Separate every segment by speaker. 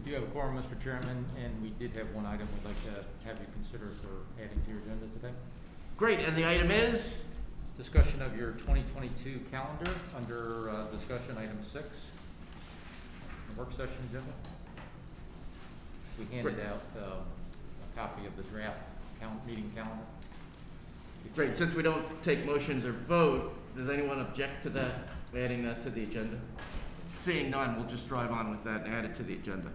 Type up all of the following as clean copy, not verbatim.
Speaker 1: We do have a quorum, Mr. Chairman, and we did have one item we'd like to have you consider for adding to your agenda today.
Speaker 2: Great, and the item is?
Speaker 1: Discussion of your 2022 calendar under discussion item 6, the work session agenda. We handed out a copy of the draft meeting calendar.
Speaker 2: Great, since we don't take motions or vote, does anyone object to that, adding that to the agenda? Seeing none, we'll just drive on with that and add it to the agenda.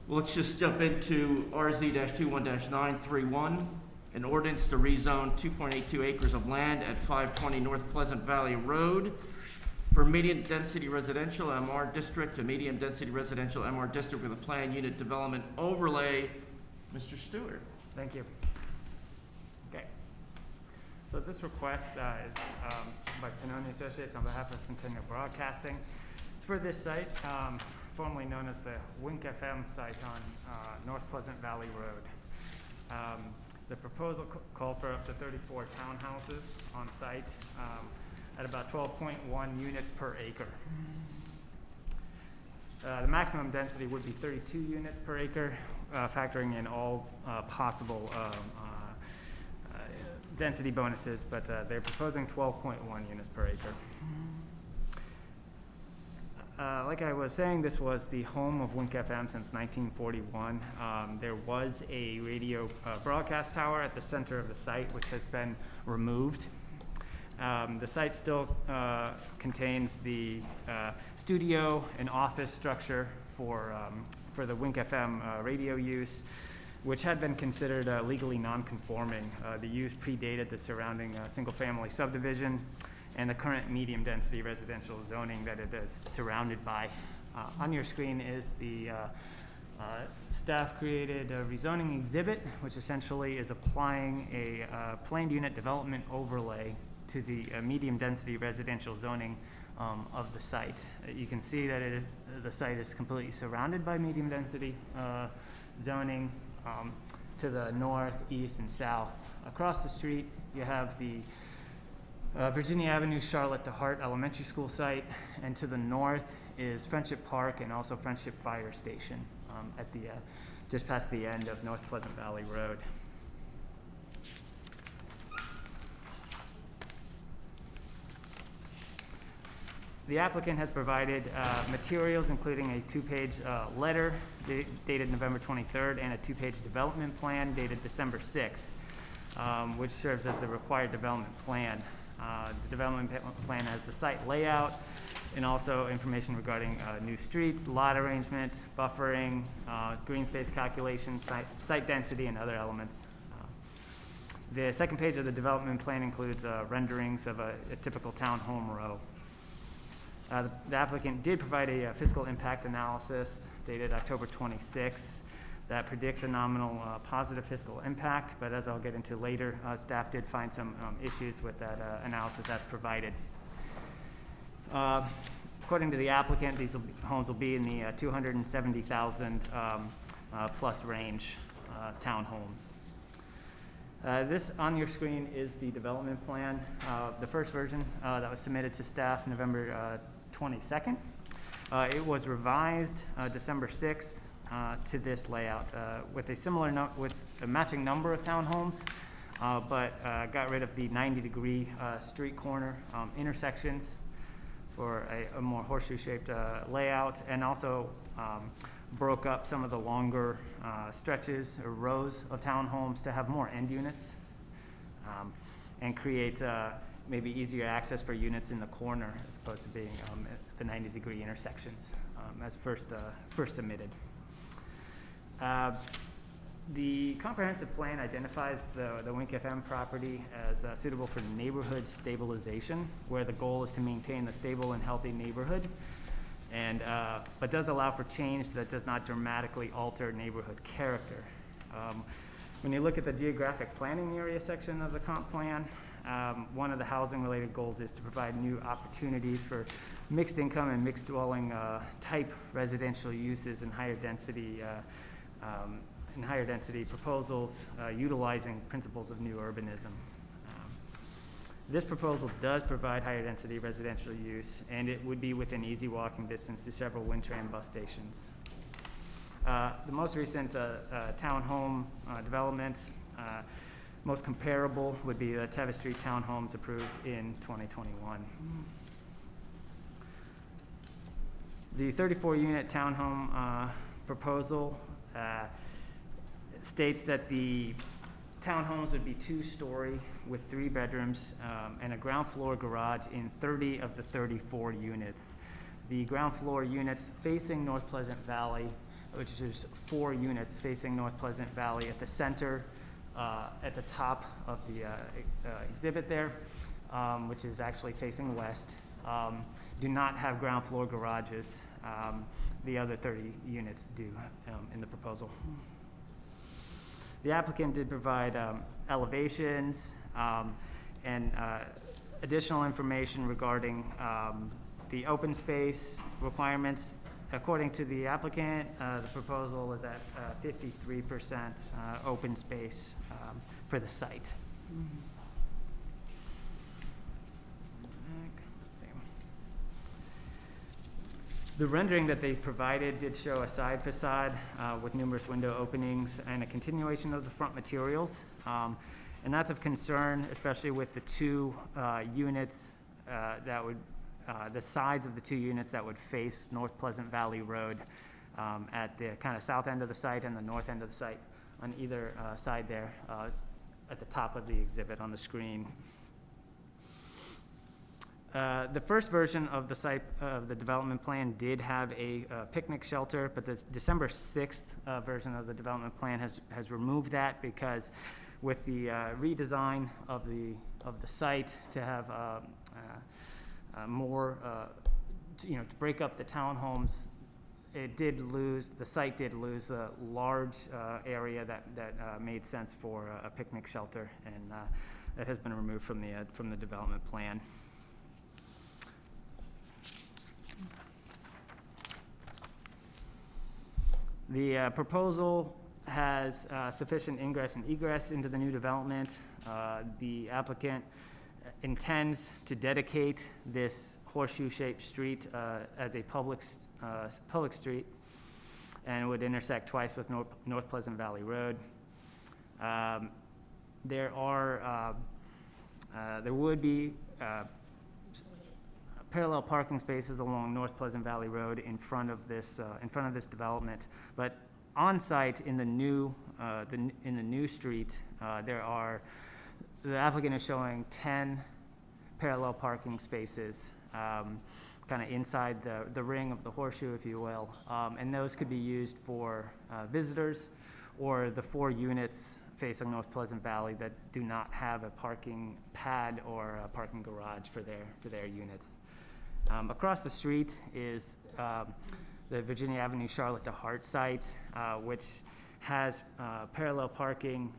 Speaker 2: Well, let's just jump into RZ-21-931, an ordinance to rezone 2.82 acres of land at 520 North Pleasant Valley Road for medium density residential MR district to medium density residential MR district with a planned unit development overlay. Mr. Stewart.
Speaker 3: Thank you. Okay. So this request is by Pannoni Associates on behalf of Centennial Broadcasting. It's for this site, formerly known as the Wink FM site on North Pleasant Valley Road. The proposal calls for up to 34 townhouses on site at about 12.1 units per acre. The maximum density would be 32 units per acre, factoring in all possible density bonuses, but they're proposing 12.1 units per acre. Like I was saying, this was the home of Wink FM since 1941. There was a radio broadcast tower at the center of the site, which has been removed. The site still contains the studio and office structure for the Wink FM radio use, which had been considered legally non-conforming. The use predated the surrounding single-family subdivision and the current medium-density residential zoning that it is surrounded by. On your screen is the staff-created rezoning exhibit, which essentially is applying a planned unit development overlay to the medium-density residential zoning of the site. You can see that the site is completely surrounded by medium-density zoning to the north, east, and south. Across the street, you have the Virginia Avenue, Charlotte to Hart Elementary School site, and to the north is Friendship Park and also Friendship Fire Station at the just past the end of North Pleasant Valley Road. The applicant has provided materials including a 2-page letter dated November 23rd and a 2-page development plan dated December 6th, which serves as the required development plan. The development plan has the site layout and also information regarding new streets, lot arrangement, buffering, green space calculations, site density, and other elements. The second page of the development plan includes renderings of a typical townhome row. The applicant did provide a fiscal impacts analysis dated October 26 that predicts a nominal positive fiscal impact, but as I'll get into later, staff did find some issues with that analysis as provided. According to the applicant, these homes will be in the 270,000 plus range townhomes. This on your screen is the development plan, the first version that was submitted to staff November 22nd. It was revised December 6th to this layout with a similar with a matching number of townhomes, but got rid of the 90-degree street corner intersections for a more horseshoe-shaped layout, and also broke up some of the longer stretches or rows of townhomes to have more end units and create maybe easier access for units in the corner as opposed to being at the 90-degree intersections as first submitted. The comprehensive plan identifies the Wink FM property as suitable for neighborhood stabilization, where the goal is to maintain the stable and healthy neighborhood, and but does allow for change that does not dramatically alter neighborhood character. When you look at the geographic planning area section of the comp plan, one of the housing-related goals is to provide new opportunities for mixed income and mixed dwelling type residential uses and higher density proposals utilizing principles of new urbanism. This proposal does provide higher density residential use, and it would be within easy walking distance to several Wintran bus stations. The most recent townhome development, most comparable would be the Tevis Street townhomes approved in 2021. The 34-unit townhome proposal states that the townhomes would be 2-story with 3 bedrooms and a ground floor garage in 30 of the 34 units. The ground floor units facing North Pleasant Valley, which is 4 units facing North Pleasant Valley at the center, at the top of the exhibit there, which is actually facing west, do not have ground floor garages. The other 30 units do in the proposal. The applicant did provide elevations and additional information regarding the open space requirements. According to the applicant, the proposal is at 53% open space for the site. Let's see. The rendering that they provided did show a side facade with numerous window openings and a continuation of the front materials. And that's of concern, especially with the 2 units that would the sides of the 2 units that would face North Pleasant Valley Road at the kind of south end of the site and the north end of the site on either side there at the top of the exhibit on the screen. The first version of the site of the development plan did have a picnic shelter, but the December 6th version of the development plan has removed that because with the redesign of the site to have more, to break up the townhomes, the site did lose a large area that made sense for a picnic shelter, and that has been removed from the development plan. The proposal has sufficient ingress and egress into the new development. The applicant intends to dedicate this horseshoe-shaped street as a public street, and would intersect twice with North Pleasant Valley Road. There would be parallel parking spaces along North Pleasant Valley Road in front of this development, but on site in the new street, the applicant is showing 10 parallel parking spaces, kind of inside the ring of the horseshoe, if you will, and those could be used for visitors or the 4 units facing North Pleasant Valley that do not have a parking pad or a parking garage for their units. Across the street is the Virginia Avenue Charlotte to Hart site, which has parallel parking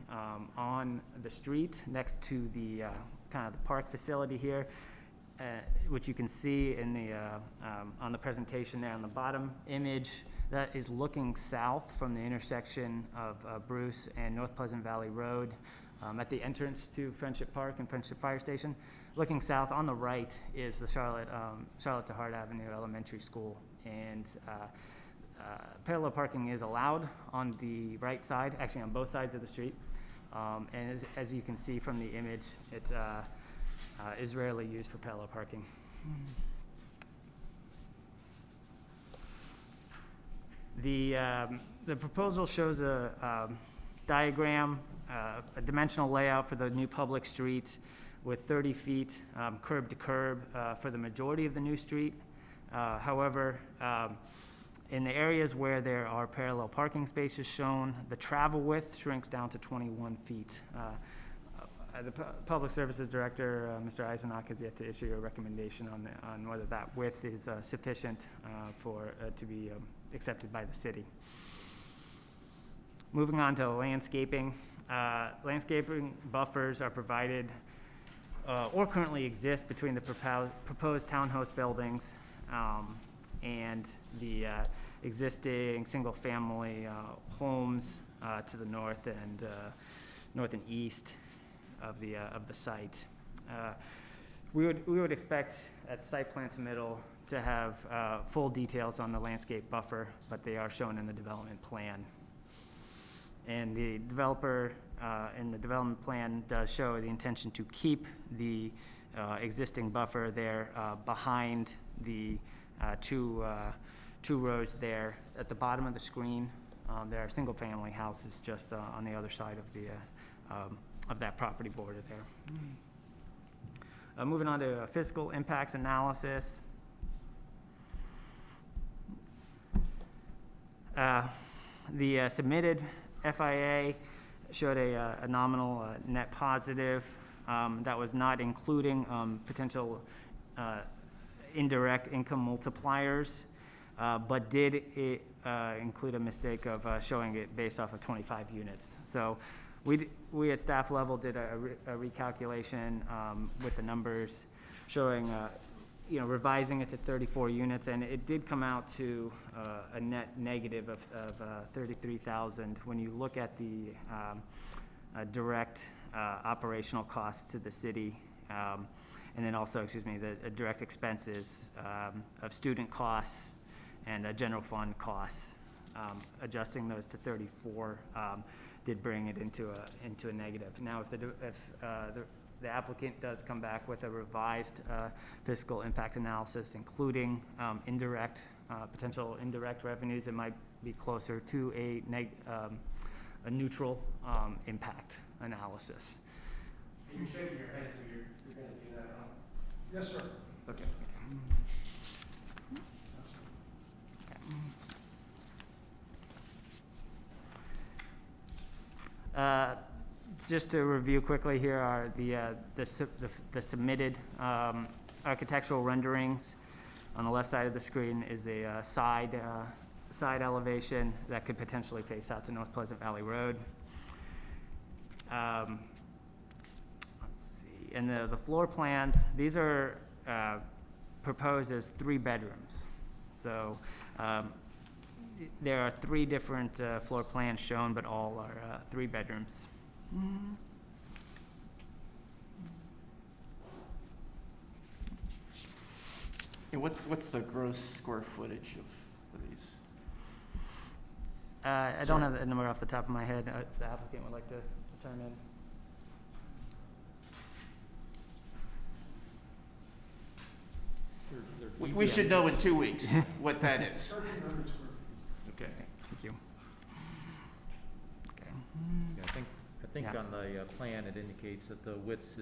Speaker 3: on the street next to the kind of the park facility here, which you can see in the on the presentation there on the bottom image. That is looking south from the intersection of Bruce and North Pleasant Valley Road at the entrance to Friendship Park and Friendship Fire Station. Looking south on the right is the Charlotte to Hart Avenue Elementary School, and parallel parking is allowed on the right side, actually on both sides of the street. And as you can see from the image, it is rarely used for parallel parking. The proposal shows a diagram, a dimensional layout for the new public street with 30 feet curb to curb for the majority of the new street. However, in the areas where there are parallel parking spaces shown, the travel width shrinks down to 21 feet. The Public Services Director, Mr. Eisenach, has yet to issue a recommendation on whether that width is sufficient to be accepted by the city. Moving on to landscaping. Landscaping buffers are provided or currently exist between the proposed townhouse buildings and the existing single-family homes to the north and east of the site. We would expect at site plan submittal to have full details on the landscape buffer, but they are shown in the development plan. And the developer in the development plan does show the intention to keep the existing buffer there behind the two rows there. At the bottom of the screen, there are single-family houses just on the other side of that property border there. Moving on to fiscal impacts analysis. The submitted FIA showed a nominal net positive that was not including potential indirect income multipliers, but did include a mistake of showing it based off of 25 units. So we at staff level did a recalculation with the numbers showing, revising it to 34 units, and it did come out to a net negative of 33,000. When you look at the direct operational costs to the city, and then also, the direct expenses of student costs and general fund costs, adjusting those to 34 did bring it into a negative. Now, if the applicant does come back with a revised fiscal impact analysis, including potential indirect revenues, it might be closer to a neutral impact analysis.
Speaker 2: You're shaking your head, so you're going to do that, huh?
Speaker 4: Yes, sir.
Speaker 2: Okay.
Speaker 3: Just to review quickly, here are the submitted architectural renderings. On the left side of the screen is the side elevation that could potentially face out to North Pleasant Valley Road. Let's see, and the floor plans, these are proposed as 3 bedrooms. So there are 3 different floor plans shown, but all are 3 bedrooms.
Speaker 2: And what's the gross square footage of these?
Speaker 3: I don't have the number off the top of my head. If the applicant would like to determine.
Speaker 2: We should know in 2 weeks what that is.
Speaker 4: 1,300 square feet.
Speaker 2: Okay.
Speaker 3: Thank you. Okay.
Speaker 1: Yeah, I think
Speaker 3: Yeah.
Speaker 1: on the plan, it indicates that the widths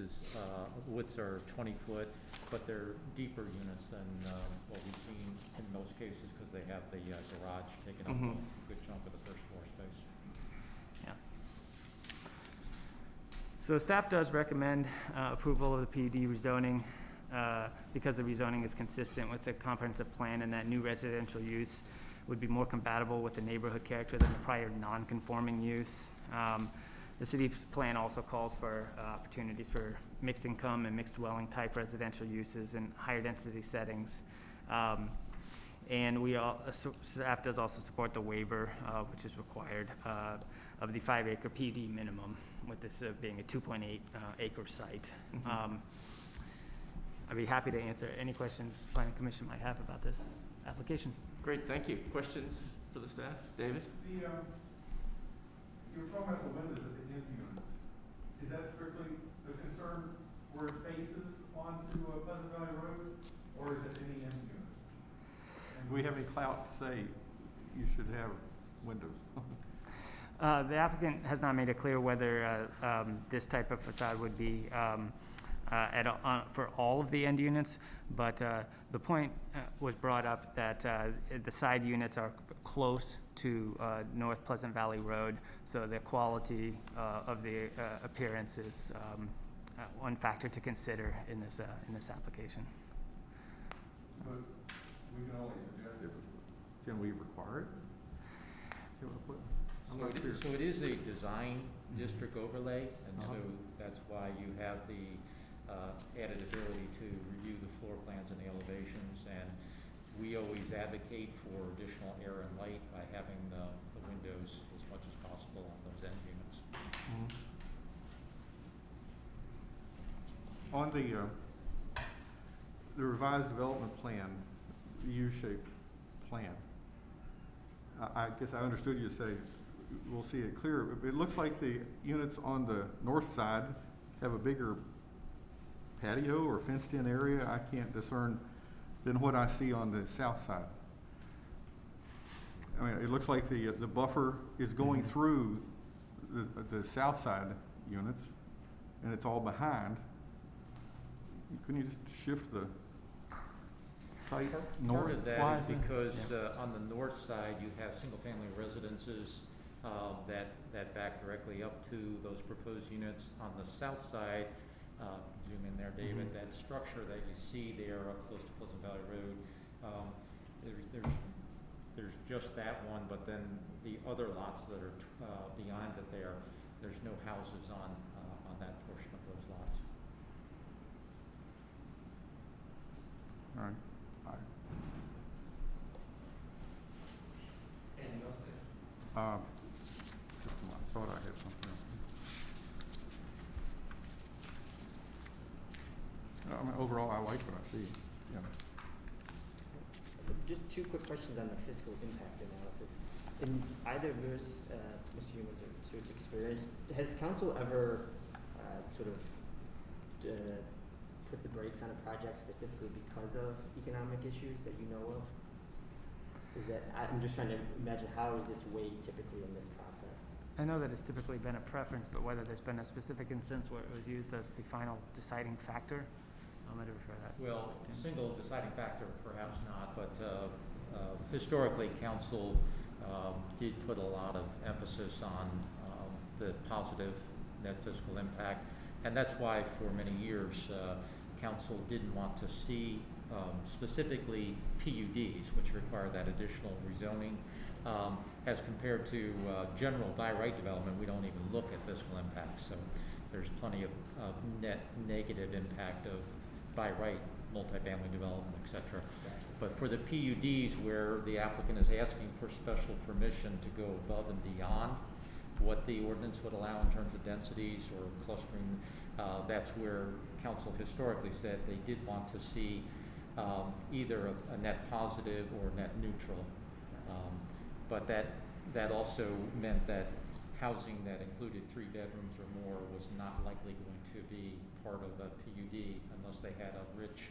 Speaker 1: are 20 foot, but they're deeper units than what we've seen in most cases, because they have the garage taking up a good chunk of the first floor space.
Speaker 3: Yes. So staff does recommend approval of the PUD rezoning because the rezoning is consistent with the comprehensive plan, and that new residential use would be more compatible with the neighborhood character than the prior non-conforming use. The city plan also calls for opportunities for mixed income and mixed dwelling type residential uses in higher density settings. And staff does also support the waiver, which is required, of the 5-acre PUD minimum, with this being a 2.8 acre site. I'd be happy to answer any questions Planning Commission might have about this application.
Speaker 2: Great, thank you. Questions for the staff? David?
Speaker 4: You were talking about the windows at the end units. Is that strictly the concern where it faces onto Pleasant Valley Road, or is it any end unit? And
Speaker 5: Do we have any clout to say you should have windows?
Speaker 3: The applicant has not made it clear whether this type of facade would be for all of the end units, but the point was brought up that the side units are close to North Pleasant Valley Road, so the quality of the appearance is one factor to consider in this application.
Speaker 4: But we can only suggest it.
Speaker 5: Can we require it? Can we put- I'm not clear.
Speaker 1: So it is a design district overlay, and so that's why you have the added ability to review the floor plans and the elevations, and we always advocate for additional air and light by having the windows as much as possible on those end units.
Speaker 5: On the revised development plan,
Speaker 4: U-shaped plan. I guess I understood you say we'll see it clear. It looks like the units on the north side have a bigger patio or fenced-in area. I can't discern than what I see on the south side. I mean, it looks like the buffer is going through the south side units, and it's all behind. Couldn't you just shift the site north?
Speaker 1: Part of that
Speaker 4: Plaza?
Speaker 1: is because on the north side, you have single-family residences that back directly up to those proposed units. On the south side, zoom in there, David, that structure that you see there up close to Pleasant Valley Road, there's just that one, but then the other lots that are beyond it there's no houses on that portion of those lots.
Speaker 4: All right.
Speaker 2: Anything else there?
Speaker 4: I thought I had something else. I mean, overall, I like what I see. Yeah.
Speaker 6: Just two quick questions on the fiscal impact analysis. In either of yours, Mr. Humans or Stuart's experience, has council ever sort of put the brakes on a project specifically because of economic issues that you know of? I'm just trying to imagine, how is this weighed typically in this process?
Speaker 3: I know that it's typically been a preference, but whether there's been a specific instance where it was used as the final deciding factor, I'm going to refer that.
Speaker 1: Well, single deciding factor, perhaps not, but historically, council did put a lot of emphasis on the positive net fiscal impact, and that's why for many years, council didn't want to see specifically PUDs, which require that additional rezoning. As compared to general by right development, we don't even look at fiscal impact, so there's plenty of net negative impact of by right multifamily development, et cetera. But for the PUDs, where the applicant is asking for special permission to go above and beyond what the ordinance would allow in terms of densities or clustering, that's where council historically said they did want to see either a net positive or net neutral. But that also meant that housing that included 3 bedrooms or more was not likely going to be part of a PUD unless they had a rich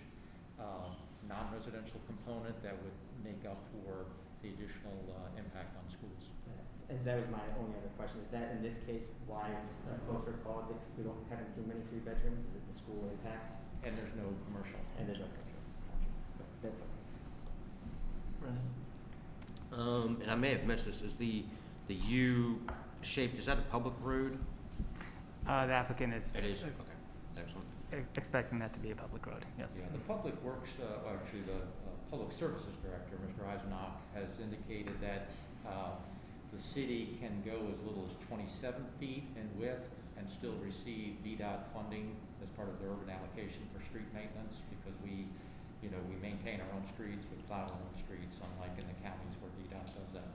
Speaker 1: non-residential component that would make up for the additional impact on schools.
Speaker 6: And that was my only other question. Is that in this case why it's a closer call? Because we haven't seen many 3 bedrooms? Is it the school impact?
Speaker 1: And there's no commercial.
Speaker 6: And there's no commercial. Gotcha. That's okay.
Speaker 2: Brennan?
Speaker 5: And I may have missed this, is the U shaped, is that a public road?
Speaker 3: The applicant is
Speaker 5: It is, okay, excellent.
Speaker 3: expecting that to be a public road, yes.
Speaker 1: Yeah, the Public Works, actually the Public Services Director, Mr. Eisenach, has indicated that the city can go as little as 27 feet in width and still receive VDOT funding as part of their urban allocation for street maintenance, because we maintain our own streets, we plow our own streets, unlike in the counties where VDOT does that.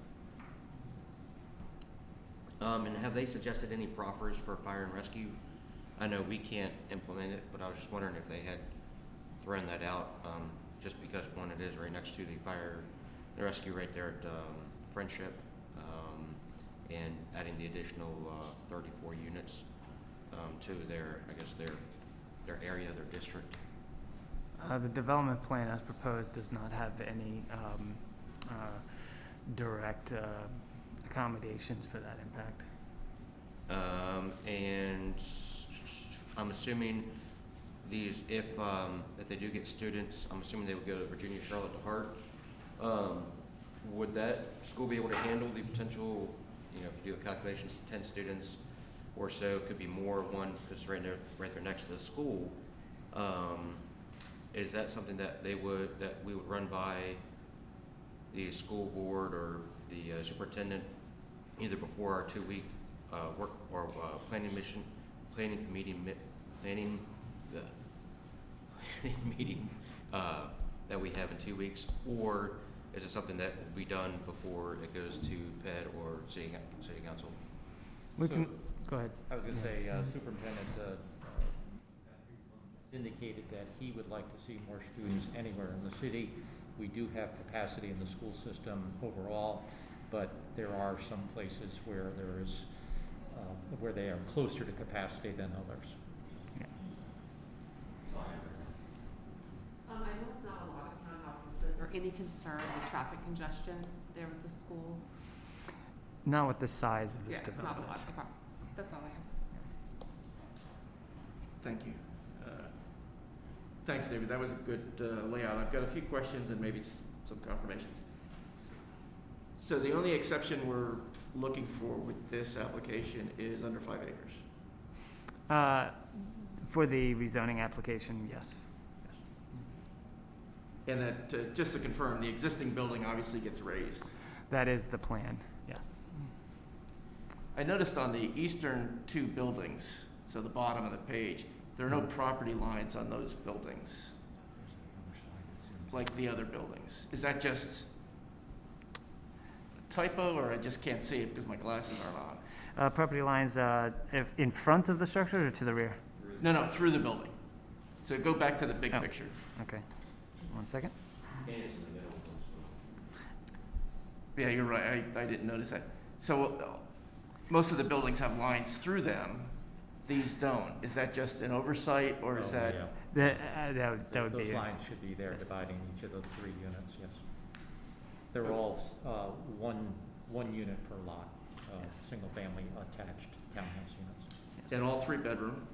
Speaker 5: And have they suggested any proffers for fire and rescue? I know we can't implement it, but I was just wondering if they had thrown that out, just because one, it is right next to the fire and rescue right there at Friendship, and adding the additional 34 units to their, I guess, their area, their district.
Speaker 3: The development plan as proposed does not have any direct accommodations for that impact.
Speaker 5: And I'm assuming these, if they do get students, I'm assuming they would go to Virginia, Charlotte, to Hart. Would that school be able to handle the potential, if you do the calculations, 10 students or so, could be more, one, because it's right there next to the school. Is that something that we would run by the school board or the superintendent either before our 2-week work or planning meeting that we have in 2 weeks, or is it something that will be done before it goes to PED or city council?
Speaker 3: We can go ahead.
Speaker 1: I was going to say, Superintendent indicated that he would like to see more students anywhere in the city. We do have capacity in the school system overall, but there are some places where there is, where they are closer to capacity than others.
Speaker 7: I know it's not a lot of townhouses, is there any concern with traffic congestion there with the school?
Speaker 3: Not with the size of this
Speaker 7: Yeah, it's not a
Speaker 3: development.
Speaker 7: lot, okay, that's all I have.
Speaker 2: Thank you. Thanks, David. That was a good layout. I've got a few questions and maybe some confirmations. So the only exception we're looking for with this application is under 5 acres.
Speaker 3: For the rezoning application, yes.
Speaker 2: And that, just to confirm, the existing building obviously gets raised.
Speaker 3: That is the plan, yes.
Speaker 2: I noticed on the eastern 2 buildings, so the bottom of the page, there are no property lines on those buildings like the other buildings. Is that just a typo, or I just can't see it because my glasses aren't on?
Speaker 3: Property lines, if in front of the structure or to the rear?
Speaker 2: No, through the building. So go back to the big
Speaker 3: Oh.
Speaker 2: picture.
Speaker 3: Okay, 1 second.
Speaker 2: Yeah, you're right. I didn't notice that. So most of the buildings have lines through them. These don't. Is that just an oversight, or is
Speaker 1: Oh,
Speaker 2: that?
Speaker 1: yeah.
Speaker 3: That would be
Speaker 1: Those
Speaker 3: it.
Speaker 1: lines should be there
Speaker 3: Yes.
Speaker 1: dividing each of the 3 units, yes. They're all one unit per lot,
Speaker 3: Yes.
Speaker 1: single-family attached townhouse units.
Speaker 2: And all 3 bedroom?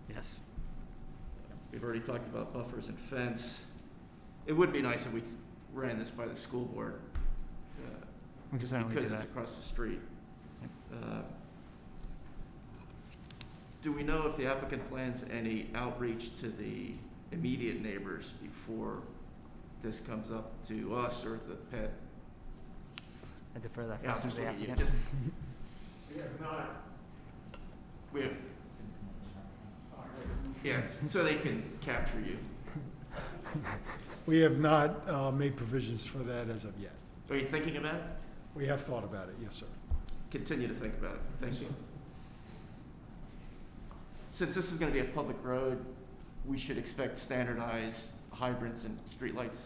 Speaker 3: Yes.
Speaker 2: We've already talked about buffers and fence. It would be nice if we ran this by the school board,
Speaker 3: We can certainly do
Speaker 2: because it's
Speaker 3: that.
Speaker 2: across the street. Do we know if the applicant plans any outreach to the immediate neighbors before this comes up to us or the pet?
Speaker 3: I defer that
Speaker 2: Yeah,
Speaker 3: question to the
Speaker 2: just looking at
Speaker 3: applicant.
Speaker 4: We have not,
Speaker 2: We have, yeah, so they can capture you.
Speaker 8: We have not made provisions for that as of yet.
Speaker 2: Are you thinking about it?
Speaker 8: We have thought about it, yes, sir.
Speaker 2: Continue to think about it. Thank you. Since this is going to be a public road, we should expect standardized hydrants and streetlights?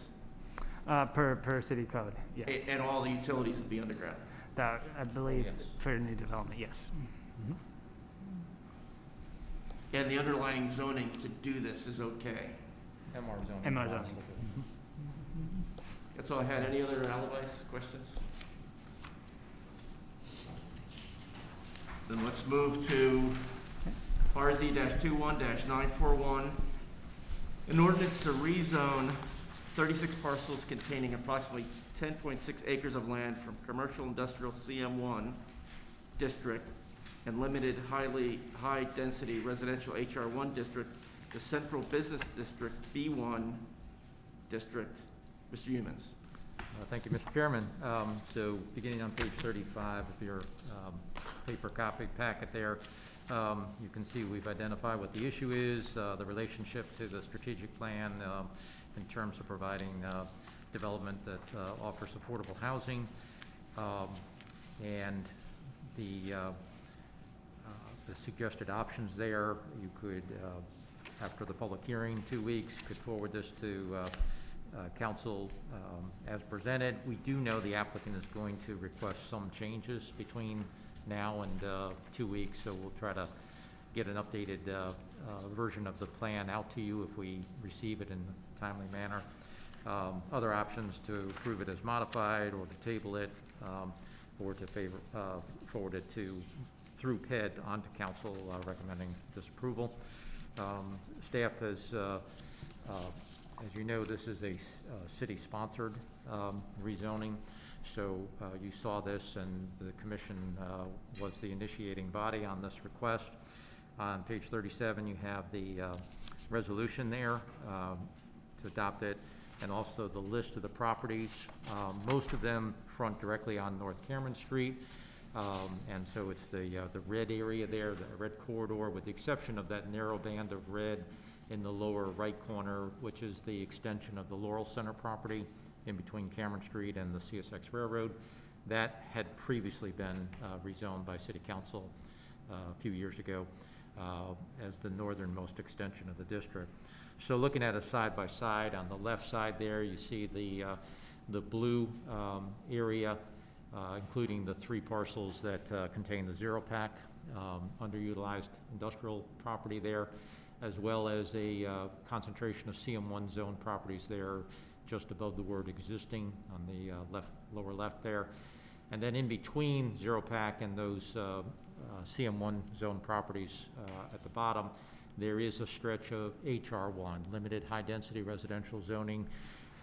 Speaker 3: Per city code, yes.
Speaker 2: And all the utilities will be underground?
Speaker 3: That, I believe,
Speaker 1: Yes.
Speaker 3: for new development, yes.
Speaker 2: And the underlying zoning to do this is okay?
Speaker 1: MR zoning.
Speaker 3: MR
Speaker 1: allows
Speaker 3: zoning.
Speaker 1: it.
Speaker 2: That's all I had. Any other alibis, questions? Then let's move to RZ-21-941, an ordinance to rezone 36 parcels containing approximately 10.6 acres of land from commercial industrial CM1 district and limited high-density residential HR1 district to central business district B1 district. Mr. Humans.
Speaker 1: Thank you, Mr. Chairman. So beginning on page 35 of your paper copy packet there, you can see we've identified what the issue is, the relationship to the strategic plan in terms of providing development that offers affordable housing, and the suggested options there. You could, after the public hearing, 2 weeks, could forward this to council as presented. We do know the applicant is going to request some changes between now and 2 weeks, so we'll try to get an updated version of the plan out to you if we receive it in a timely manner. Other options to approve it as modified, or to table it, or to forward it through PED onto council recommending disapproval. Staff has, as you know, this is a city-sponsored rezoning, so you saw this, and the commission was the initiating body on this request. On page 37, you have the resolution there to adopt it, and also the list of the properties. Most of them front directly on North Cameron Street, and so it's the red area there, the red corridor, with the exception of that narrow band of red in the lower right corner, which is the extension of the Laurel Center property in between Cameron Street and the CSX Railroad. That had previously been rezoned by City Council a few years ago. as the northernmost extension of the district. So looking at it side by side, on the left side there, you see the blue area, including the 3 parcels that contain the zero pack, underutilized industrial property there, as well as a concentration of CM1 zone properties there, just above the word existing on the lower left there. And then in between zero pack and those CM1 zone properties at the bottom, there is a stretch of HR1, limited high density residential zoning,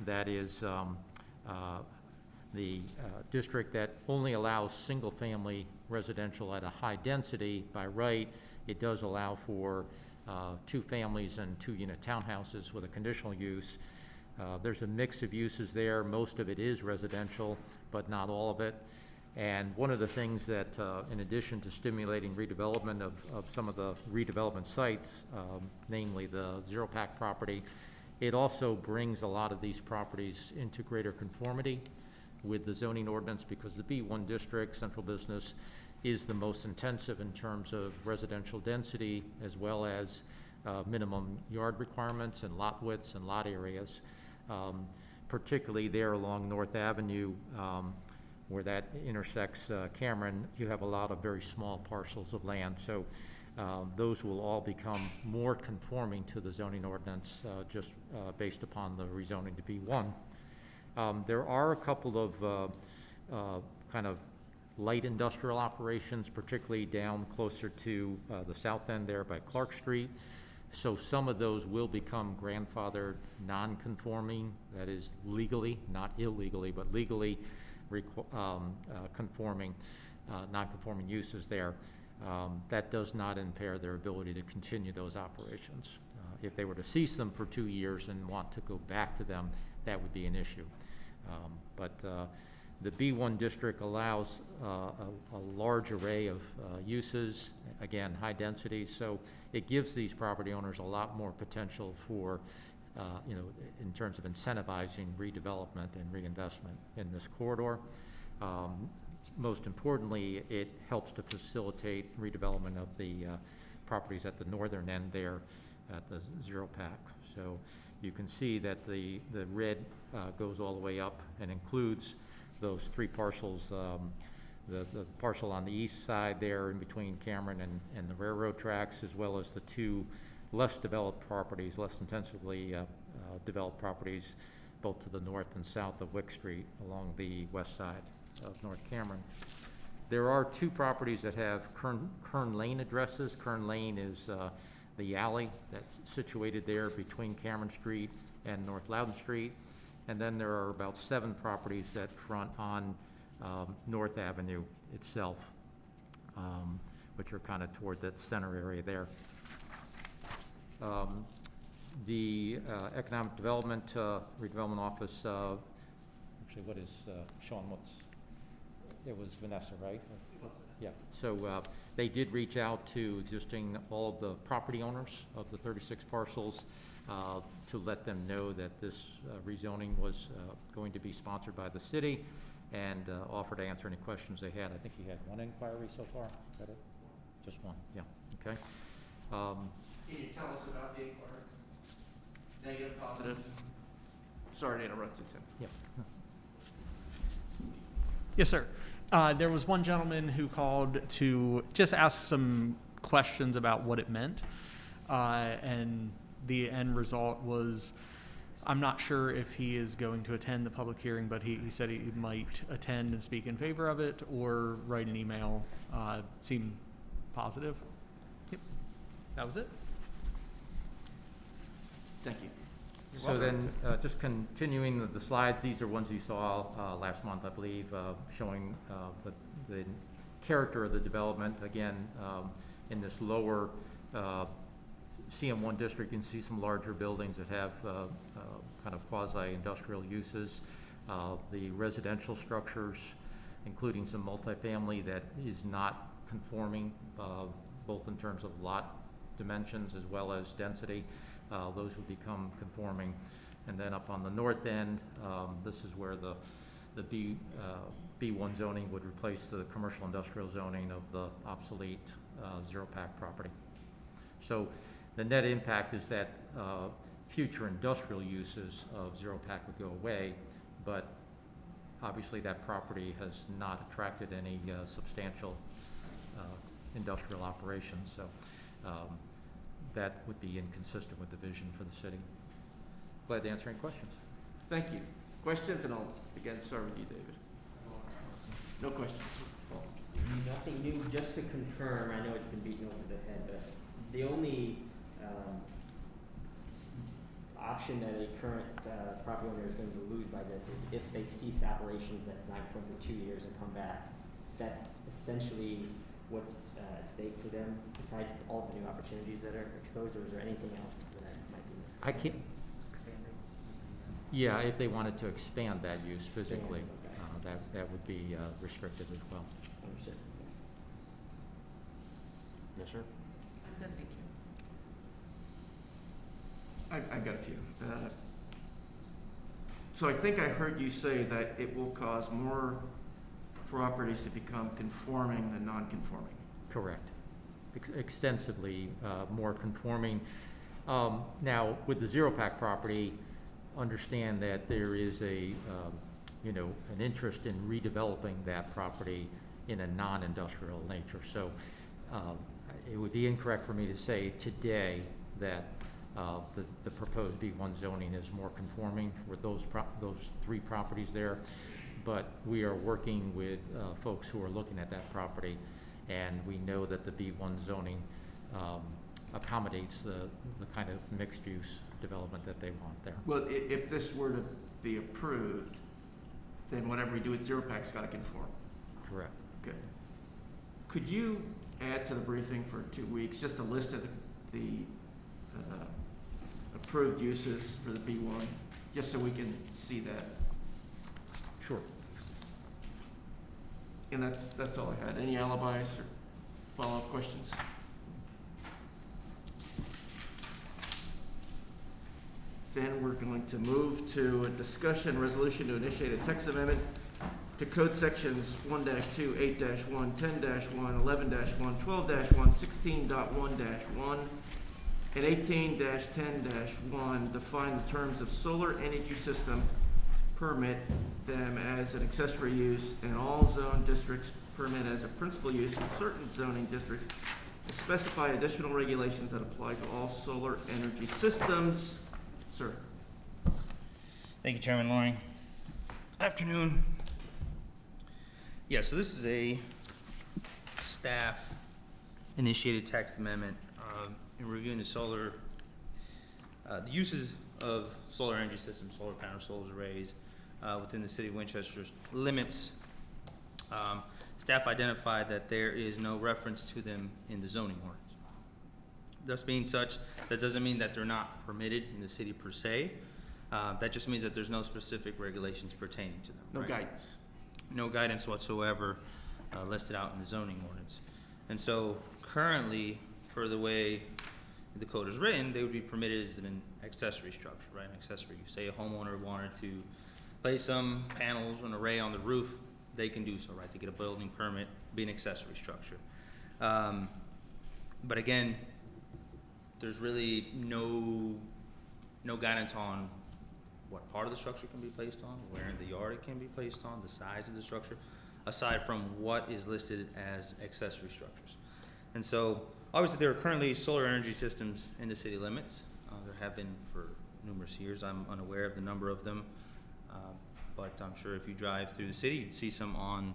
Speaker 1: that is the district that only allows single family residential at a high density. By right, it does allow for 2 families and 2-unit townhouses with a conditional use. There's a mix of uses there. Most of it is residential, but not all of it. And one of the things that, in addition to stimulating redevelopment of some of the redevelopment sites, namely the zero pack property, it also brings a lot of these properties into greater conformity with the zoning ordinance, because the B1 district, central business, is the most intensive in terms of residential density, as well as minimum yard requirements and lot widths and lot areas, particularly there along North Avenue, where that intersects Cameron. You have a lot of very small parcels of land. So those will all become more conforming to the zoning ordinance just based upon the rezoning to B1. There are a couple of kind of light industrial operations, particularly down closer to the south end there by Clark Street. So some of those will become grandfathered non-conforming, that is legally, not illegally, but legally conforming, non-conforming uses there. That does not impair their ability to continue those operations. If they were to cease them for 2 years and want to go back to them, that would be an issue. But the B1 district allows a large array of uses, again, high densities, so it gives these property owners a lot more potential for, in terms of incentivizing redevelopment and reinvestment in this corridor. Most importantly, it helps to facilitate redevelopment of the properties at the northern end there at the zero pack. So you can see that the red goes all the way up and includes those 3 parcels, the parcel on the east side there in between Cameron and the railroad tracks, as well as the 2 less developed properties, less intensively developed properties, both to the north and south of Wick Street along the west side of North Cameron. There are 2 properties that have Kern Lane addresses. Kern Lane is the alley that's situated there between Cameron Street and North Loudon Street. And then there are about 7 properties that front on North Avenue itself, which are kind of toward that center area there. The Economic Development Redevelopment Office, actually what is, Sean, it was Vanessa, right? Yeah, so they did reach out to all of the property owners of the 36 parcels to let them know that this rezoning was going to be sponsored by the city, and offer to answer any questions they had. I think you had 1 inquiry so far, is that it? Just 1, yeah, okay.
Speaker 2: Can you tell us about the inquiry? Negative, positive? Sorry to interrupt you, Tim.
Speaker 1: Yeah.
Speaker 9: Yes, sir. There was one gentleman who called to just ask some questions about what it meant, and the end result was, I'm not sure if he is going to attend the public hearing, but he said he might attend and speak in favor of it or write an email. Seemed positive. Yep, that was it.
Speaker 2: Thank you.
Speaker 1: So then, just continuing the slides, these are ones you saw last month, I believe, showing the character of the development. Again, in this lower CM1 district, you can see some larger buildings that have kind of quasi-industrial uses. The residential structures, including some multifamily that is not conforming, both in terms of lot dimensions as well as density. Those would become conforming. And then up on the north end, this is where the B1 zoning would replace the commercial industrial zoning of the obsolete zero pack property. So the net impact is that future industrial uses of zero pack would go away, but obviously that property has not attracted any substantial industrial operations, so that would be inconsistent with the vision for the city. Glad to answer any questions.
Speaker 2: Thank you. Questions, and I'll again start with you, David. No questions. Paul?
Speaker 6: Nothing new, just to confirm, I know it's been beaten over the head, but the only option that a current property owner is going to lose by this is if they cease operations that's not for 2 years and come back. That's essentially what's at stake for them, besides all the new opportunities that are exposed, or is there anything else that might be missing?
Speaker 1: I can't, yeah, if they wanted to expand that use physically, that would be restricted as well.
Speaker 6: Understood.
Speaker 5: Yes, sir.
Speaker 7: I'm good, thank you.
Speaker 2: I got a few. So I think I heard you say that it will cause more properties to become conforming than non-conforming.
Speaker 1: Correct. Extensively more conforming. Now, with the zero pack property, understand that there is a, an interest in redeveloping that property in a non-industrial nature. So it would be incorrect for me to say today that the proposed B1 zoning is more conforming with those three properties there. But we are working with folks who are looking at that property, and we know that the B1 zoning accommodates the kind of mixed-use development that they want there.
Speaker 2: Well, if this were to be approved, then whatever we do with zero pack's got to conform.
Speaker 1: Correct.
Speaker 2: Good. Could you add to the briefing for 2 weeks just a list of the approved uses for the B1, just so we can see that?
Speaker 1: Sure.
Speaker 2: And that's all I had. Any alibis or follow-up questions? Then we're going to move to a discussion resolution to initiate a text amendment to code sections 1-2, 8-1, 10-1, 11-1, 12-1, 16.1-1, and 18-10-1 define the terms of solar energy system, permit them as an accessory use in all zone districts, permit as a principal use in certain zoning districts, and specify additional regulations that apply to all solar energy systems. Sir.
Speaker 10: Thank you, Chairman Loring. Afternoon. Yeah, so this is a staff initiated text amendment in reviewing the solar, the uses of solar energy systems, solar panels, solar arrays within the city of Winchester's limits. Staff identified that there is no reference to them in the zoning ordinance. Thus being such, that doesn't mean that they're not permitted in the city per se. That just means that there's no specific regulations pertaining to them.
Speaker 2: No
Speaker 10: right?
Speaker 2: guidance.
Speaker 10: No guidance whatsoever listed out in the zoning ordinance. And so currently, for the way the code is written, they would be permitted as an accessory structure, right? An accessory. Say a homeowner wanted to place some panels, an array on the roof, they can do so, right? To get a building permit, be an accessory structure. But again, there's really no guidance on what part of the structure can be placed on, where in the yard it can be placed on, the size of the structure, aside from what is listed as accessory structures. And so, obviously, there are currently solar energy systems in the city limits. There have been for numerous years. I'm unaware of the number of them, but I'm sure if you drive through the city, you'd see some on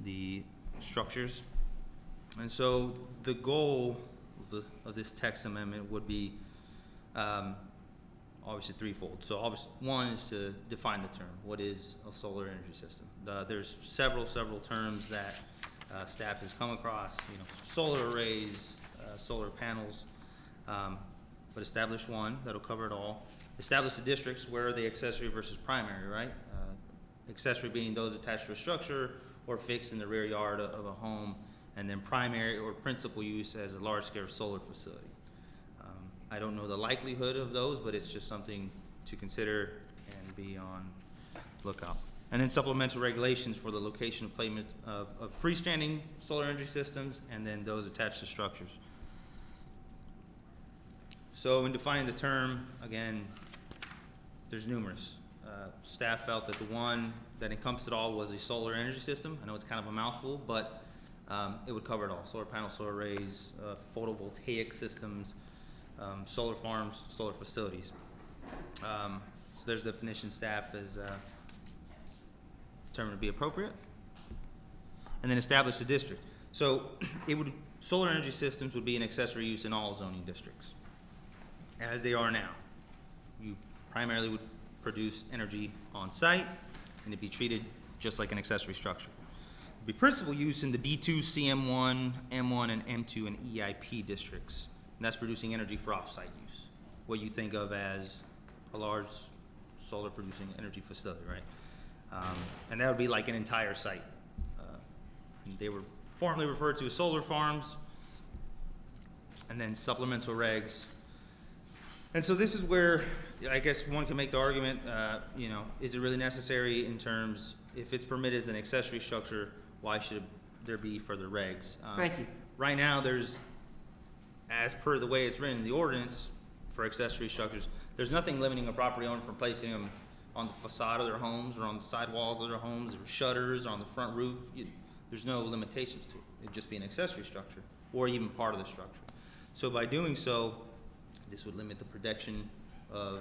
Speaker 10: the structures. And so, the goal of this text amendment would be obviously threefold. So obviously, one is to define the term. What is a solar energy system? There's several terms that staff has come across. Solar arrays, solar panels. But establish one that'll cover it all. Establish the districts where are they accessory versus primary, right? Accessory being those attached to a structure or fixed in the rear yard of a home, and then primary or principal use as a large-scale solar facility. I don't know the likelihood of those, but it's just something to consider and be on lookout. And then supplemental regulations for the location of placement of freestanding solar energy systems, and then those attached to structures. So in defining the term, again, there's numerous. Staff felt that the one that encompassed it all was a solar energy system. I know it's kind of a mouthful, but it would cover it all. Solar panels, solar arrays, photovoltaic systems, solar farms, solar facilities. So there's the definition staff has determined to be appropriate. And then establish the district. So solar energy systems would be an accessory use in all zoning districts, as they are now. You primarily would produce energy on site, and it'd be treated just like an accessory structure. It'd be principal use in the B2, CM1, M1, and M2 and EIP districts, and that's producing energy for off-site use. What you think of as a large solar producing energy facility, right? And that would be like an entire site. And they were formerly referred to as solar farms, and then supplemental regs. And so this is where I guess one can make the argument, you know, is it really necessary in terms, if it's permitted as an accessory structure, why should there be further regs?
Speaker 2: Thank you.
Speaker 10: Right now, there's, as per the way it's written in the ordinance for accessory structures, there's nothing limiting a property owner from placing them on the facade of their homes or on the side walls of their homes or shutters or on the front roof. There's no limitations to it. It'd just be an accessory structure or even part of the structure. So by doing so, this would limit the protection of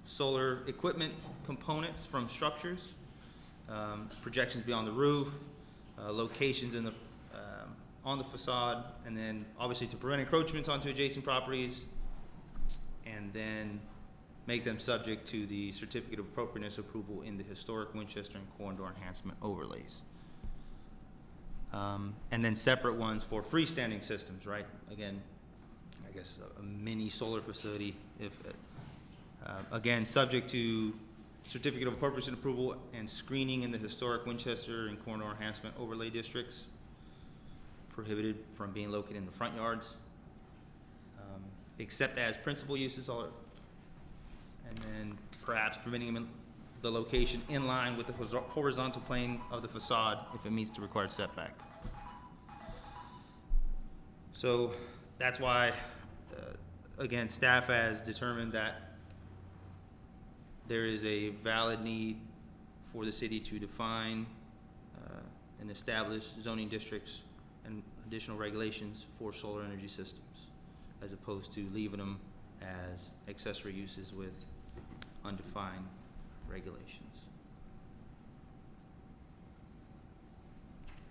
Speaker 10: solar equipment components from structures, projections beyond the roof, locations in the, on the facade, and then obviously to prevent encroachments onto adjacent properties, and then make them subject to the certificate of appropriateness approval in the historic Winchester and corridor enhancement overlays. And then separate ones for freestanding systems, right? Again, I guess a mini solar facility, if again, subject to certificate of appropriateness approval and screening in the historic Winchester and corridor enhancement overlay districts, prohibited from being located in the front yards, except as principal uses, and then perhaps permitting them in the location in line with the horizontal plane of the facade if it meets the required setback. So that's why, again, staff has determined that there is a valid need for the city to define and establish zoning districts and additional regulations for solar energy systems, as opposed to leaving them as accessory uses with undefined regulations.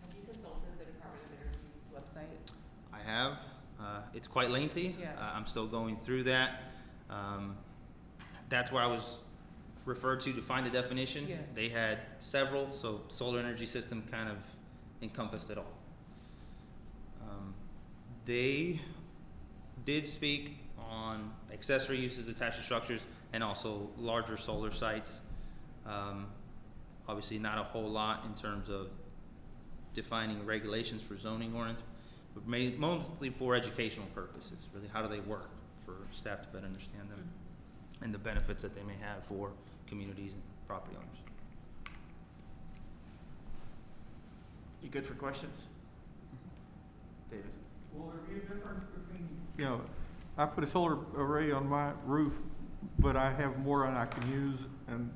Speaker 7: Have you consulted the Department of Energy's website?
Speaker 10: I have. It's quite lengthy.
Speaker 7: Yeah.
Speaker 10: I'm still going through that. That's where I was referred to find the definition.
Speaker 7: Yeah.
Speaker 10: They had several, so solar energy system kind of encompassed it all. They did speak on accessory uses attached to structures and also larger solar sites. Obviously not a whole lot in terms of defining regulations for zoning ordinance, but mostly for educational purposes. Really, how do they work for staff to better understand them and the benefits that they may have for communities and property owners.
Speaker 2: You good for questions? David?
Speaker 4: Will there be a difference between, you know, I put a solar array on my roof, but I have more than I can use, and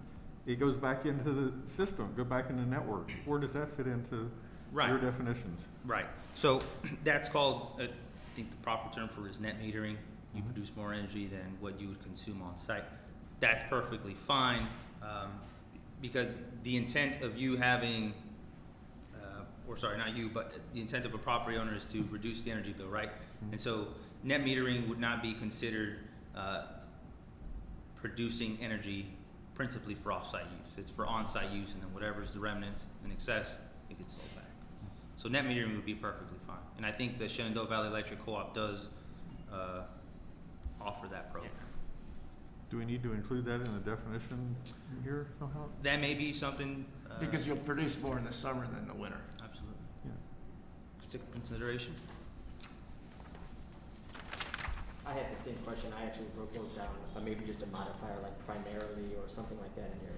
Speaker 4: it goes back into the system, go back in the network. Where does that fit into your definitions?
Speaker 10: Right. So that's called, I think the proper term for it is net metering. You produce more energy than what you would consume on site. That's perfectly fine, because the intent of you having, or sorry, not you, but the intent of a property owner is to reduce the energy bill, right? And so net metering would not be considered producing energy principally for off-site use. It's for on-site use, and then whatever's the remnants in excess, it gets sold back. So net metering would be perfectly fine. And I think the Shenandoah Valley Electric Co-op does offer that program.
Speaker 4: Do we need to include that in the definition here somehow?
Speaker 10: That may be something.
Speaker 2: Because you'll produce more in the summer than the winter.
Speaker 10: Absolutely.
Speaker 4: Yeah.
Speaker 10: It's a consideration.
Speaker 6: I had the same question. I actually wrote down maybe just a modifier like primarily or something like that in here.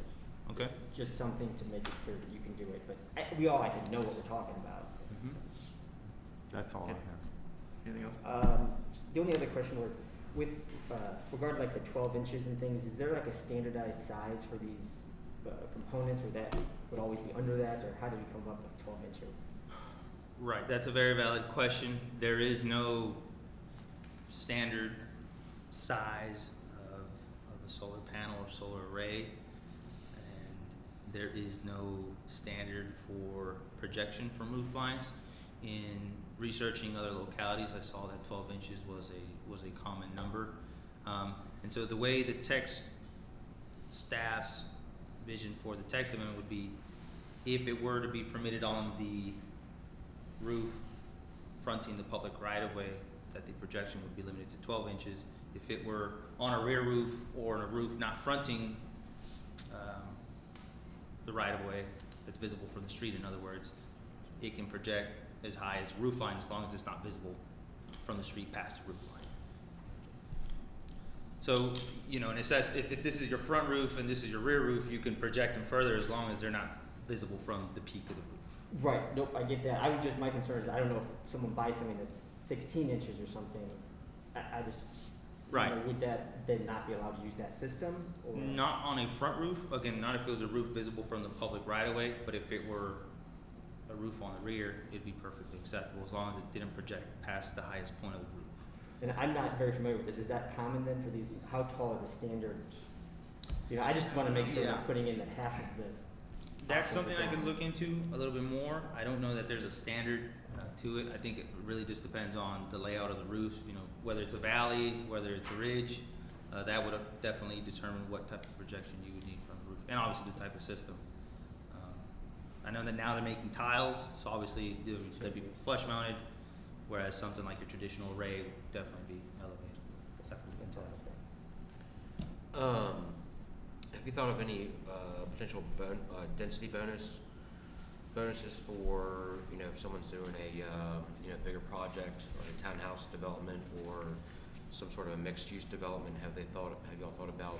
Speaker 10: Okay.
Speaker 6: Just something to make it clear that you can do it. But we all, I think, know what we're talking about.
Speaker 4: That's all I have.
Speaker 2: Anything else?
Speaker 6: The only other question was, with regard to like the 12 inches and things, is there like a standardized size for these components, or that would always be under that, or how did you come up with 12 inches?
Speaker 10: Right, that's a very valid question. There is no standard size of a solar panel or solar array, and there is no standard for projection from roof lines. In researching other localities, I saw that 12 inches was a common number. And so the way the text staff's vision for the text amendment would be, if it were to be permitted on the roof fronting the public right-of-way, that the projection would be limited to 12 inches. If it were on a rear roof or on a roof not fronting the right-of-way that's visible from the street, in other words, it can project as high as the roof line as long as it's not visible from the street past the roof line. So, you know, if this is your front roof and this is your rear roof, you can project them further as long as they're not visible from the peak of the roof.
Speaker 6: Right, nope, I get that. My concern is, I don't know if someone buys something that's 16 inches or something, I just,
Speaker 10: Right.
Speaker 6: you know, would that then not be allowed to use that system? Or?
Speaker 10: Not on a front roof, again, not if it was a roof visible from the public right-of-way, but if it were a roof on the rear, it'd be perfectly acceptable as long as it didn't project past the highest point of the roof.
Speaker 6: And I'm not very familiar with this. Is that common then for these? How tall is the standard? You know, I just want to make sure
Speaker 10: Yeah.
Speaker 6: we're putting in the half of the.
Speaker 10: That's something I could look into a little bit more. I don't know that there's a standard to it. I think it really just depends on the layout of the roof, you know, whether it's a valley, whether it's a ridge. That would definitely determine what type of projection you would need from the roof, and obviously the type of system. I know that now they're making tiles, so obviously they'd be flush mounted, whereas something like your traditional array would definitely be elevated.
Speaker 6: That's all.
Speaker 5: Have you thought of any potential density bonuses for, you know, if someone's doing a bigger project, like a townhouse development or some sort of a mixed-use development? Have y'all thought about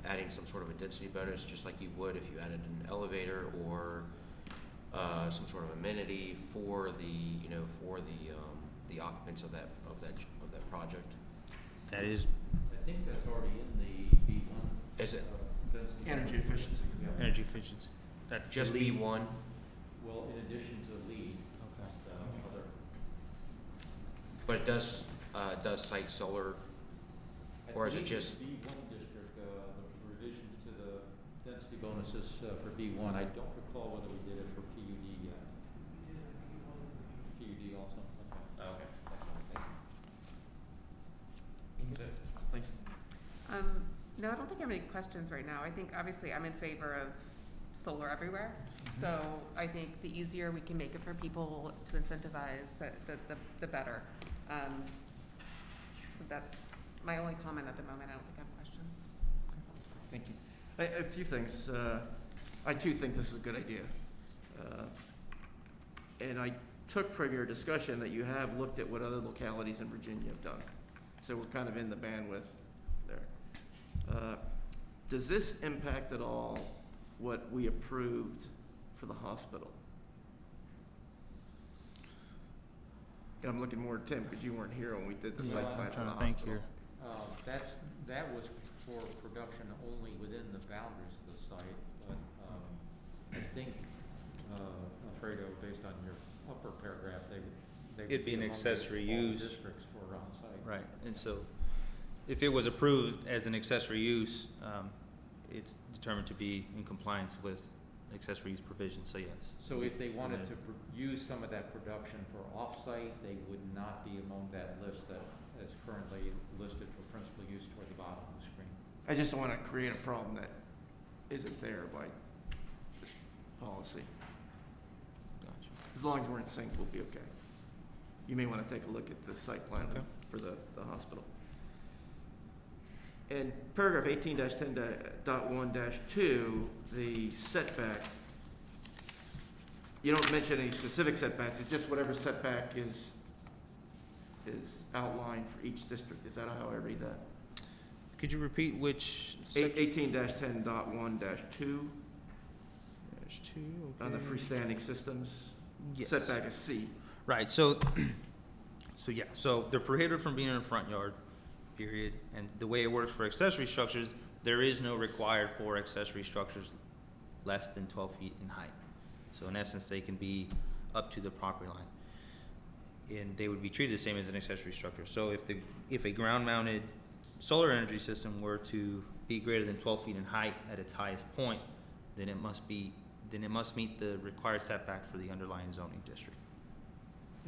Speaker 5: adding some sort of a density bonus, just like you would if you added an elevator or some sort of amenity for the occupants of that project?
Speaker 10: That is
Speaker 1: I think that's already in the B1.
Speaker 5: Is it
Speaker 2: Energy efficiency.
Speaker 1: Yeah.
Speaker 10: energy efficiency. That's
Speaker 5: just
Speaker 10: the lead.
Speaker 5: B1?
Speaker 1: Well, in addition to the lead, other.
Speaker 5: But it does cite solar, or is it just?
Speaker 1: B1 district, the revisions to the density bonuses for B1, I don't recall whether we did it for PUD yet. PUD also. Okay.
Speaker 2: Okay, thanks.
Speaker 7: No, I don't think I have any questions right now. I think obviously I'm in favor of solar everywhere. So I think the easier we can make it for people to incentivize, the better. So that's my only comment at the moment. I don't think I have questions.
Speaker 2: Thank you. A few things. I too think this is a good idea. And I took from your discussion that you have looked at what other localities in Virginia have done. So we're kind of in the bandwidth there. Does this impact at all what we approved for the hospital? And I'm looking more at Tim because you weren't here when we did the site plan for the hospital.
Speaker 1: That was for production only within the boundaries of the site, but I think, Alfredo, based on your upper paragraph, they would
Speaker 10: It'd be an
Speaker 1: among
Speaker 10: accessory
Speaker 1: all
Speaker 10: use.
Speaker 1: districts for on site.
Speaker 10: Right, and so if it was approved as an accessory use, it's determined to be in compliance with accessory use provisions, so yes.
Speaker 1: So if they wanted to use some of that production for off-site, they would not be among that list that is currently listed for principal use toward the bottom of the screen.
Speaker 2: I just don't want to create a problem that isn't there by this policy.
Speaker 10: Gotcha.
Speaker 2: As long as we're in sync, we'll be okay. You may want to take a look at the site plan
Speaker 10: Okay.
Speaker 2: for the hospital. In paragraph 18-10.1-2, the setback, you don't mention any specific setbacks, it's just whatever setback is outlined for each district. Is that how I read that?
Speaker 10: Could you repeat which section?
Speaker 2: 18-10.1-2
Speaker 10: -2,
Speaker 2: on the
Speaker 10: okay.
Speaker 2: freestanding systems.
Speaker 10: Yes.
Speaker 2: Setback is C.
Speaker 10: Right, so So yeah, so they're prohibited from being in the front yard, period. And the way it works for accessory structures, there is no required for accessory structures less than 12 feet in height. So in essence, they can be up to the property line. And they would be treated the same as an accessory structure. So if a ground-mounted solar energy system were to be greater than 12 feet in height at its highest point, then it must meet the required setback for the underlying zoning district.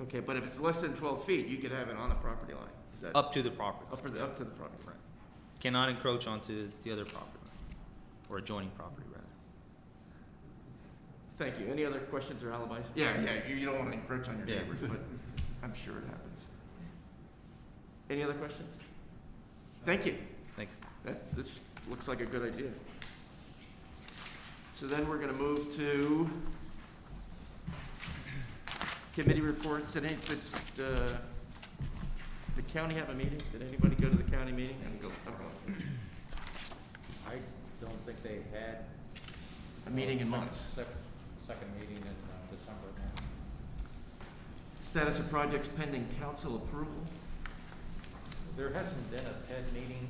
Speaker 2: Okay, but if it's less than 12 feet, you could have it on the property line. Is that?
Speaker 10: Up to the property.
Speaker 2: Up to the property line.
Speaker 10: Cannot encroach onto the other property line, or adjoining property, rather.
Speaker 2: Thank you. Any other questions or alibis? Yeah, you don't want to encroach on your
Speaker 10: Yeah.
Speaker 2: neighbors, but I'm sure it happens. Any other questions? Thank you.
Speaker 10: Thank you.
Speaker 2: This looks like a good idea. So then we're gonna move to committee reports. Did the county have a meeting? Did anybody go to the county meeting?
Speaker 1: I don't think they had.
Speaker 2: A meeting in months.
Speaker 1: Second meeting in December.
Speaker 2: Status of projects pending council approval.
Speaker 1: There hasn't been a PED meeting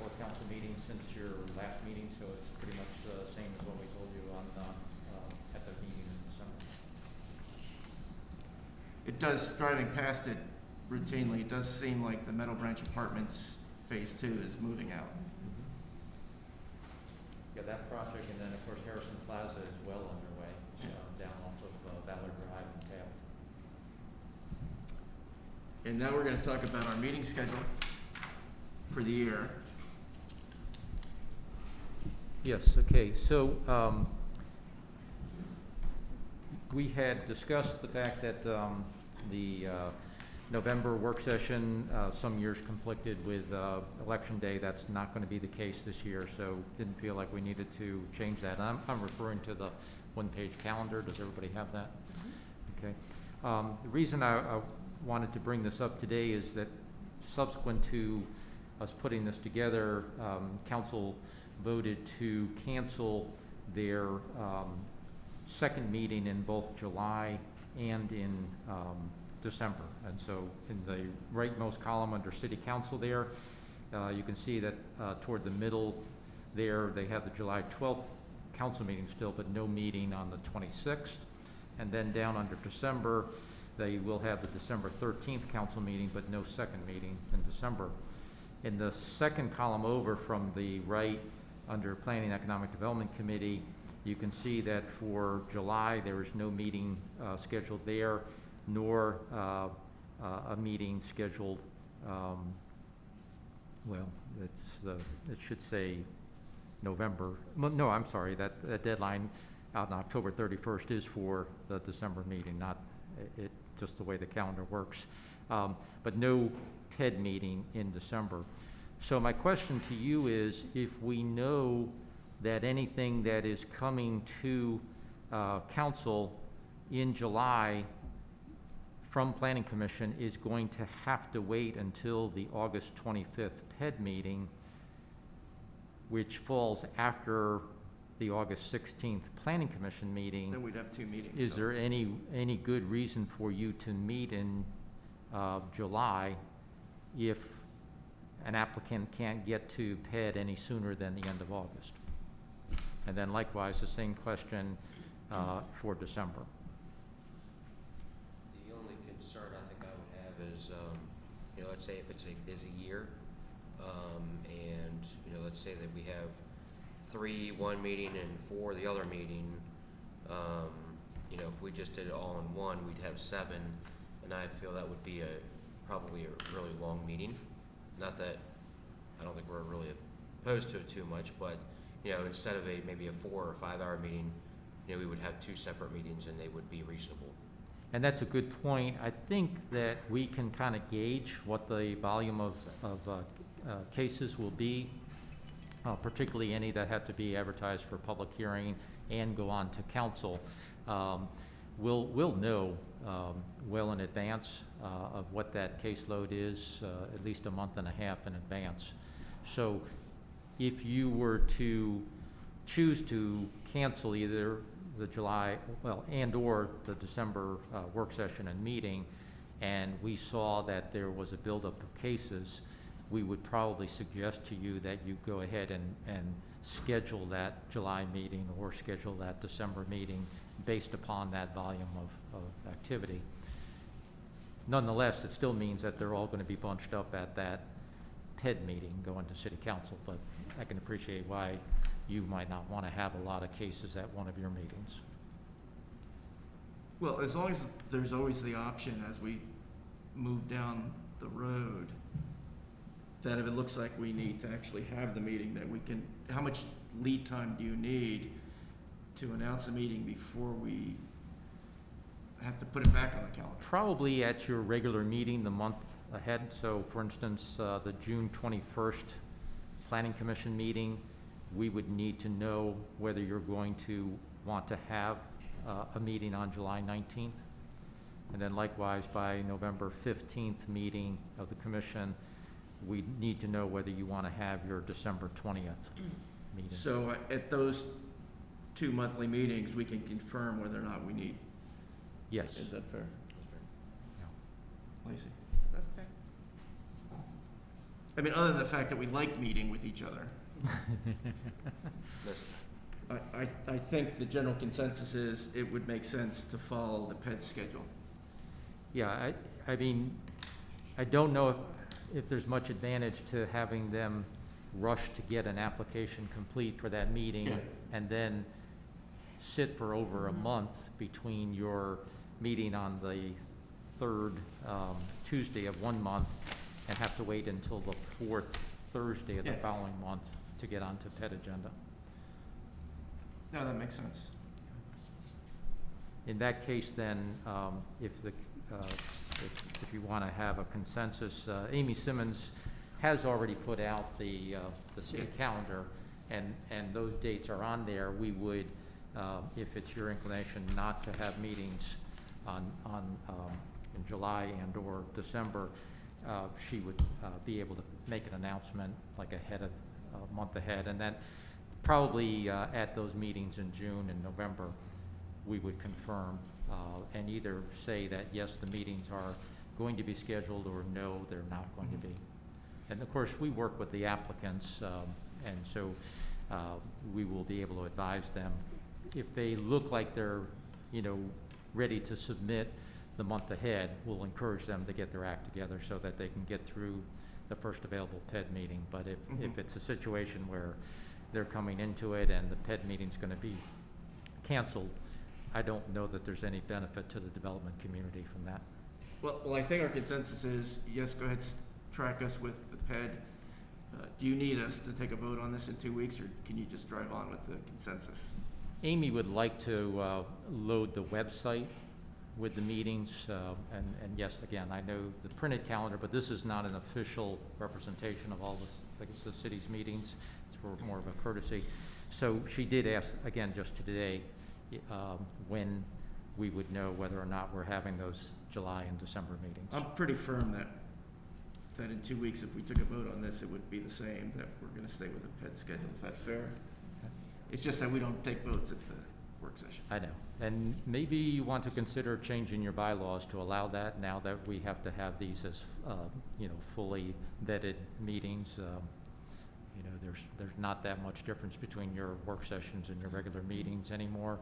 Speaker 1: or council meeting since your last meeting, so it's pretty much the same as what we told you on at the meeting in December.
Speaker 2: It does, driving past it routinely, it does seem like the Meadow Branch Apartments Phase 2 is moving out.
Speaker 1: Yeah, that project, and then of course Harrison Plaza is well underway, down off of Ballard Drive and Taft.
Speaker 2: And now we're going to talk about our meeting schedule for the year.
Speaker 1: Yes, okay, so we had discussed the fact that the November work session some years conflicted with Election Day. That's not going to be the case this year, so didn't feel like we needed to change that. And I'm referring to the one-page calendar. Does everybody have that? Okay. The reason I wanted to bring this up today is that subsequent to us putting this together, council voted to cancel their second meeting in both July and in December. And so in the rightmost column under City Council there, you can see that toward the middle there, they have the July 12th council meeting still, but no meeting on the 26th. And then down under December, they will have the December 13th council meeting, but no second meeting in December. In the second column over from the right, under Planning and Economic Development Committee, you can see that for July, there is no meeting scheduled there, nor a meeting scheduled, well, it should say November. No, I'm sorry, that deadline out on October 31st is for the December meeting, not just the way the calendar works. But no PED meeting in December. So my question to you is, if we know that anything that is coming to council in July from Planning Commission is going to have to wait until the August 25th PED meeting, which falls after the August 16th Planning Commission meeting.
Speaker 2: Then we'd have two meetings.
Speaker 1: Is there any good reason for you to meet in July if an applicant can't get to PED any sooner than the end of August? And then likewise, the same question for December.
Speaker 5: The only concern I think I would have is, let's say if it's a busy year, and, let's say that we have 3 one meeting and 4 the other meeting, if we just did it all in one, we'd have 7, and I feel that would be probably a really long meeting. Not that, I don't think we're really opposed to it too much, but, instead of maybe a 4 or 5 hour meeting, we would have 2 separate meetings and they would be reasonable.
Speaker 1: And that's a good point. I think that we can kind of gauge what the volume of cases will be, particularly any that have to be advertised for public hearing and go on to council. We'll know well in advance of what that caseload is, at least a month and a half in advance. So if you were to choose to cancel either the July, and or the December work session and meeting, and we saw that there was a buildup of cases, we would probably suggest to you that you go ahead and schedule that July meeting or schedule that December meeting based upon that volume of activity. Nonetheless, it still means that they're all going to be bunched up at that PED meeting going to City Council, but I can appreciate why you might not want to have a lot of cases at one of your meetings.
Speaker 2: Well, as long as there's always the option as we move down the road, that if it looks like we need to actually have the meeting, that we can, how much lead time do you need to announce a meeting before we have to put it back on the calendar?
Speaker 1: Probably at your regular meeting the month ahead. So for instance, the June 21st Planning Commission meeting, we would need to know whether you're going to want to have a meeting on July 19th. And then likewise, by November 15th meeting of the commission, we need to know whether you want to have your December 20th meeting.
Speaker 2: So at those 2 monthly meetings, we can confirm whether or not we need.
Speaker 1: Yes.
Speaker 2: Is that fair? Lacey?
Speaker 7: That's fair.
Speaker 2: I mean, other than the fact that we like meeting with each other, I think the general consensus is it would make sense to follow the PED schedule.
Speaker 1: Yeah, I mean, I don't know if there's much advantage to having them rush to get an application complete for that meeting and then sit for over a month between your meeting on the third Tuesday of one month and have to wait until the fourth Thursday of the following month to get onto PED agenda.
Speaker 2: No, that makes sense.
Speaker 1: In that case, then, if you want to have a consensus, Amy Simmons has already put out the city calendar, and those dates are on there. We would, if it's your inclination not to have meetings in July and or December, she would be able to make an announcement like a month ahead, and then probably at those meetings in June and November, we would confirm and either say that yes, the meetings are going to be scheduled, or no, they're not going to be. And of course, we work with the applicants, and so we will be able to advise them. If they look like they're, ready to submit the month ahead, we'll encourage them to get their act together so that they can get through the first available PED meeting. But if it's a situation where they're coming into it and the PED meeting's going to be canceled, I don't know that there's any benefit to the development community from that.
Speaker 2: Well, I think our consensus is, yes, go ahead, track us with the PED. Do you need us to take a vote on this in 2 weeks, or can you just drive on with the consensus?
Speaker 1: Amy would like to load the website with the meetings, and yes, again, I know the printed calendar, but this is not an official representation of all the city's meetings. It's for more of a courtesy. So she did ask, again, just today, when we would know whether or not we're having those July and December meetings.
Speaker 2: I'm pretty firm that in 2 weeks, if we took a vote on this, it would be the same, that we're going to stay with the PED schedule. Is that fair? Okay. It's just that we don't take votes at the work session.
Speaker 1: I know. And maybe you want to consider changing your bylaws to allow that now that we have to have these as, fully vetted meetings. There's not that much difference between your work sessions and your regular meetings anymore,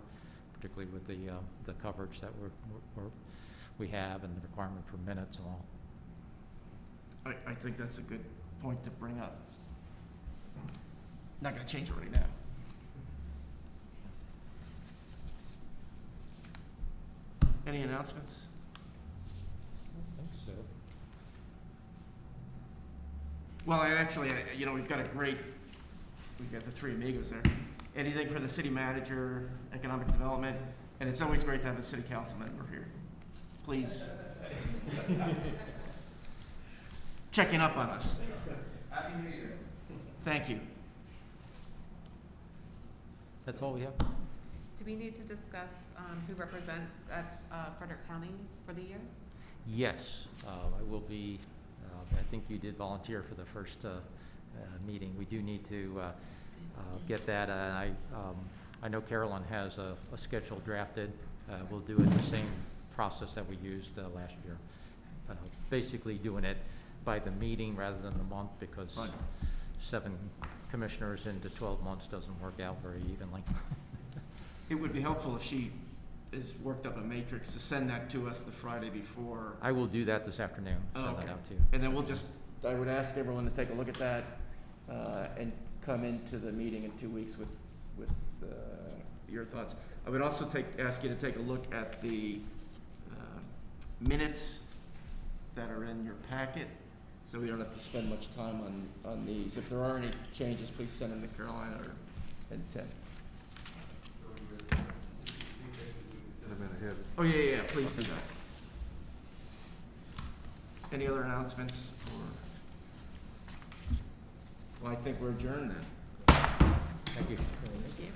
Speaker 1: particularly with the coverage that we have and the requirement for minutes and all.
Speaker 2: I think that's a good point to bring up. Not going to change it right now. Any announcements?
Speaker 1: I think so.
Speaker 2: Well, we've got the three amigos there. Anything for the city manager, economic development, and it's always great to have a city council member here. Please. Checking up on us.
Speaker 4: Happy New Year.
Speaker 2: Thank you.
Speaker 1: That's all we have?
Speaker 7: Do we need to discuss who represents at Frederick County for the year?
Speaker 1: Yes, I will be, I think you did volunteer for the first meeting. We do need to get that. I know Carolyn has a schedule drafted. We'll do it the same process that we used last year. basically doing it by the meeting rather than the month, because
Speaker 2: Fine.
Speaker 1: 7 commissioners into 12 months doesn't work out very evenly.
Speaker 2: It would be helpful if she has worked up a matrix to send that to us the Friday before.
Speaker 1: I will do that this afternoon, send
Speaker 2: Okay.
Speaker 1: that out to you.
Speaker 2: And then we'll just, I would ask everyone to take a look at that, and come into the meeting in 2 weeks with your thoughts. I would also ask you to take a look at the minutes that are in your packet, so we don't have to spend much time on these. If there are any changes, please send them to Carolina and Tim. Oh, yeah, please do that. Any other announcements? Well, I think we're adjourned then.
Speaker 1: Thank you.
Speaker 7: Thank you.